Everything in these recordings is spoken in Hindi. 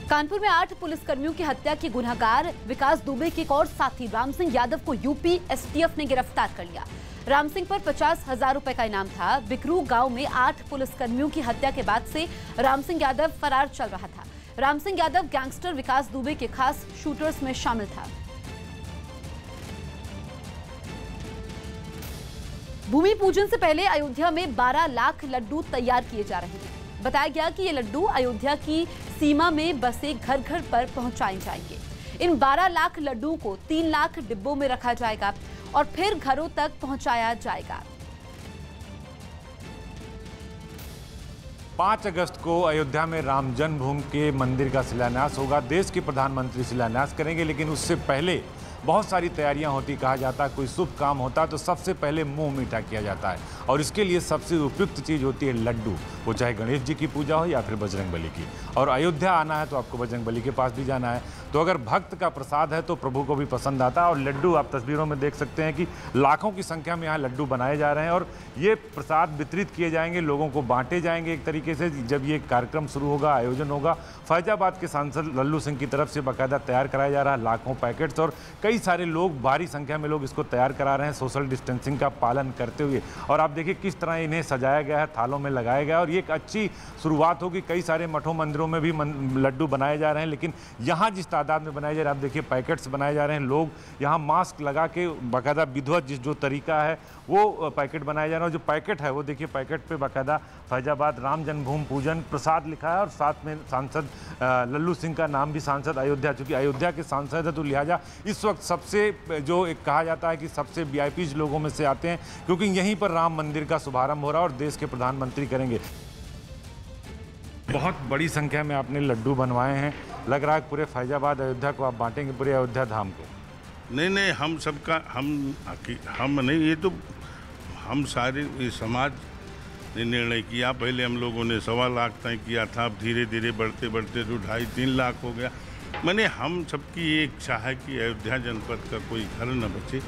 कानपुर में 8 पुलिसकर्मियों की हत्या के गुनहगार विकास दुबे के एक और साथी राम सिंह यादव को यूपी एसटीएफ ने गिरफ्तार कर लिया। राम सिंह पर 50,000 रुपए का इनाम था। बिकरू गांव में 8 पुलिसकर्मियों की हत्या के बाद से राम सिंह यादव फरार चल रहा था। राम सिंह यादव गैंगस्टर विकास दुबे के खास शूटर्स में शामिल था। भूमि पूजन से पहले अयोध्या में 12 लाख लड्डू तैयार किए जा रहे हैं। बताया गया कि ये लड्डू अयोध्या की सीमा में बसे घर घर पर पहुंचाए जाएंगे। इन 12 लाख लड्डुओं को 3 लाख डिब्बों में रखा जाएगा और फिर घरों तक पहुंचाया जाएगा। 5 अगस्त को अयोध्या में राम जन्मभूमि के मंदिर का शिलान्यास होगा। देश के प्रधानमंत्री शिलान्यास करेंगे, लेकिन उससे पहले बहुत सारी तैयारियां होती। कहा जाता है कोई शुभ काम होता है तो सबसे पहले मुंह मीठा किया जाता है और इसके लिए सबसे उपयुक्त चीज़ होती है लड्डू, वो चाहे गणेश जी की पूजा हो या फिर बजरंगबली की। और अयोध्या आना है तो आपको बजरंगबली के पास भी जाना है। तो अगर भक्त का प्रसाद है तो प्रभु को भी पसंद आता है। और लड्डू आप तस्वीरों में देख सकते हैं कि लाखों की संख्या में यहाँ लड्डू बनाए जा रहे हैं और ये प्रसाद वितरित किए जाएंगे, लोगों को बांटे जाएंगे एक तरीके से। जब ये कार्यक्रम शुरू होगा, आयोजन होगा, फैजाबाद के सांसद लल्लू सिंह की तरफ से बाकायदा तैयार कराया जा रहा है लाखों पैकेट्स और कई सारे लोग, भारी संख्या में लोग इसको तैयार करा रहे हैं सोशल डिस्टेंसिंग का पालन करते हुए। और आप देखिए किस तरह इन्हें सजाया गया है, थालों में लगाया गया है और ये एक अच्छी शुरुआत होगी। कई सारे मठों मंदिरों में भी लड्डू बनाए जा रहे हैं, लेकिन यहाँ जिस तादाद में बनाए जा रहे हैं, आप देखिए पैकेट्स बनाए जा रहे हैं। लोग यहाँ मास्क लगा के बाकायदा विधिवत जो तरीका है वो पैकेट बनाए जा रहे हैं। जो पैकेट है वो देखिए, पैकेट पे बाकायदा फैजाबाद राम जन्मभूमि पूजन प्रसाद लिखा है और साथ में सांसद लल्लू सिंह का नाम भी, सांसद अयोध्या, चूंकि अयोध्या के सांसद है तो लिहाजा इस वक्त सबसे जो एक कहा जाता है कि सबसे वीआईपी लोगों में से आते हैं, क्योंकि यहीं पर राम मंदिर का शुभारंभ हो रहा है और देश के प्रधानमंत्री करेंगे। बहुत बड़ी संख्या में आपने लड्डू बनवाए हैं, लग रहा है पूरे फैजाबाद अयोध्या को आप बांटेंगे, पूरे अयोध्या धाम को। नहीं, हम सबका हम नहीं, ये तो हम सारे समाज ने निर्णय किया। पहले हम लोगों ने 1.25 लाख तय किया था, अब धीरे धीरे बढ़ते बढ़ते तो 2.5-3 लाख हो गया। मैंने हम सबकी ये इच्छा है कि अयोध्या जनपद का कोई घर न बचे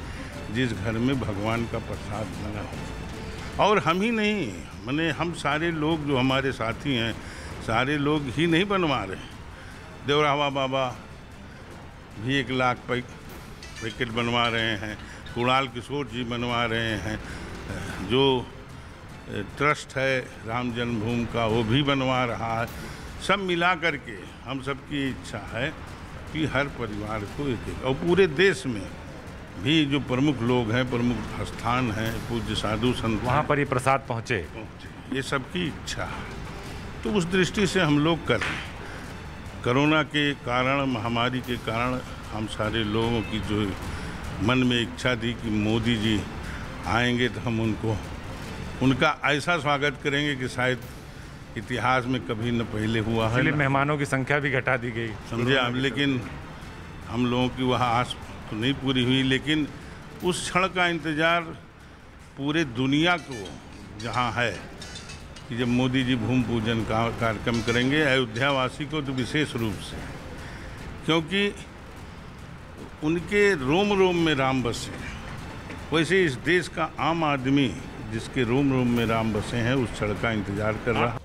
जिस घर में भगवान का प्रसाद बना हो। और हम ही नहीं, मैंने हम सारे लोग जो हमारे साथी हैं, सारे लोग ही नहीं बनवा रहे। देवरावा बाबा भी 1 लाख पैकेट बनवा रहे हैं, कुणाल किशोर जी बनवा रहे हैं, जो ट्रस्ट है राम जन्मभूमि का वो भी बनवा रहा है। सब मिला करके हम सबकी इच्छा है कि हर परिवार को एक और पूरे देश में भी जो प्रमुख लोग हैं, प्रमुख स्थान हैं, पूज्य साधु संत, वहाँ पर ये प्रसाद पहुँचे, ये सबकी इच्छा है। तो उस दृष्टि से हम लोग कर रहे हैं। कोरोना के कारण, महामारी के कारण हम सारे लोगों की जो मन में इच्छा थी कि मोदी जी आएंगे तो हम उनका ऐसा स्वागत करेंगे कि शायद इतिहास में कभी न पहले हुआ है। मेहमानों की संख्या भी घटा दी गई, समझे आप। लेकिन हम लोगों की वह आस तो नहीं पूरी हुई, लेकिन उस क्षण का इंतज़ार पूरे दुनिया को जहाँ है कि जब मोदी जी भूमि पूजन का कार्यक्रम करेंगे, अयोध्या वासी को तो विशेष रूप से, क्योंकि उनके रोम रोम में राम बसे। वैसे इस देश का आम आदमी जिसके रोम रोम में राम बसे हैं, उस क्षण का इंतजार कर रहा